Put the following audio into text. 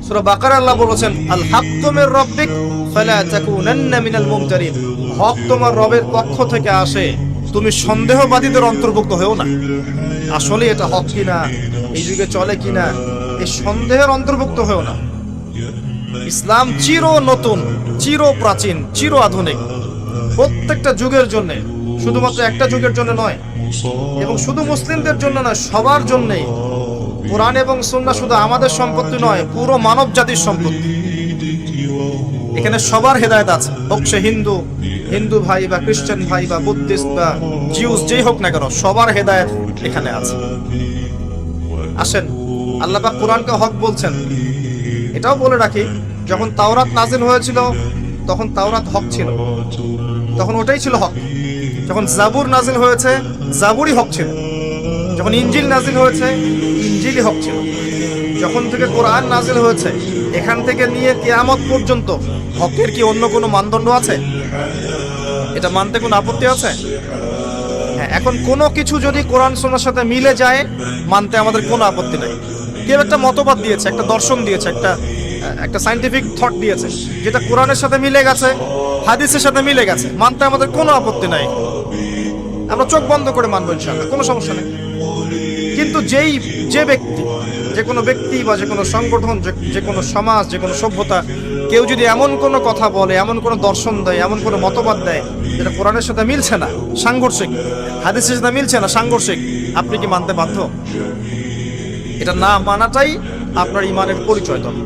সূরা বাকারায় আল্লাহ বলেছেন, আল হাক্কু মির রাব্বিক ফালা তাকুনান্না মিনাল মুমতারিন। হক তোমার রবের পক্ষ থেকে আসে, তুমি সন্দেহবাদীদের অন্তর্ভুক্ত হও না। আসলে এটা হক কিনা, এই যুগে চলে কিনা, এই সন্দেহের অন্তর্ভুক্ত হও না। ইসলাম চির নতুন, চির প্রাচীন, চির আধুনিক, প্রত্যেকটা যুগের জন্য, শুধুমাত্র একটা যুগের জন্য নয়, এবং শুধু মুসলিমদের জন্য নয়, সবার জন্যই। কোরআন এবং সুন্নাহ শুধু আমাদের সম্পত্তি নয়, পুরো মানব জাতির সম্পত্তি। এখানে সবার হেদায়েত আছে, হোক সে হিন্দু ভাই বা খ্রিস্টান ভাই বা বুদ্ধিস্ট বা জিউস, যেই হোক না কেন, সবার হেদায়েত এখানে আছে। আসেন, আল্লাহ পাক কোরআনকে হক বলছেন। এটাও বলে রাখি, যখন তাওরাত নাজিল হয়েছিল তখন তাওরাত হক ছিল, তখন ওটাই ছিল হক। যখন জাবুর নাজিল হয়েছে, জাবুরই হক ছিল। যখন ইনজিল নাজিল হয়েছে, ইনজিলই হক ছিল। যখন থেকে কোরআন নাজিল হয়েছে, এখান থেকে নিয়ে কিয়ামত পর্যন্ত হকের কি অন্য কোনো মানদণ্ড আছে? এটা মানতে কোনো আপত্তি আছে? হ্যাঁ, এখন কোনো কিছু যদি কোরআন সুন্নাহর সাথে মিলে যায়, মানতে আমাদের কোনো আপত্তি নাই। কেউ একটা মতবাদ দিয়েছে, একটা দর্শন দিয়েছে, একটা সায়েন্টিফিক থট দিয়েছে, যেটা কোরআনের সাথে মিলে গেছে, হাদিসের সাথে মিলে গেছে, মানতে আমাদের কোনো আপত্তি নাই। আমরা চোখ বন্ধ করে মানবো ইনশাআল্লাহ, কোনো সমস্যা নেই। কিন্তু যে কোনো ব্যক্তি বা যে কোনো সংগঠন, যে কোনো সমাজ, যে কোনো সভ্যতা, কেউ যদি এমন কোনো কথা বলে, এমন কোনো দর্শন দেয়, এমন কোনো মতবাদ দেয় যেটা কোরআনের সাথে মিলছে না, সাংঘর্ষিক, হাদিসের সাথে মিলছে না, সাংঘর্ষিক, আপনি কি মানতে বাধ্য? এটা না মানাটাই আপনার ঈমানের পরিচয়। তবে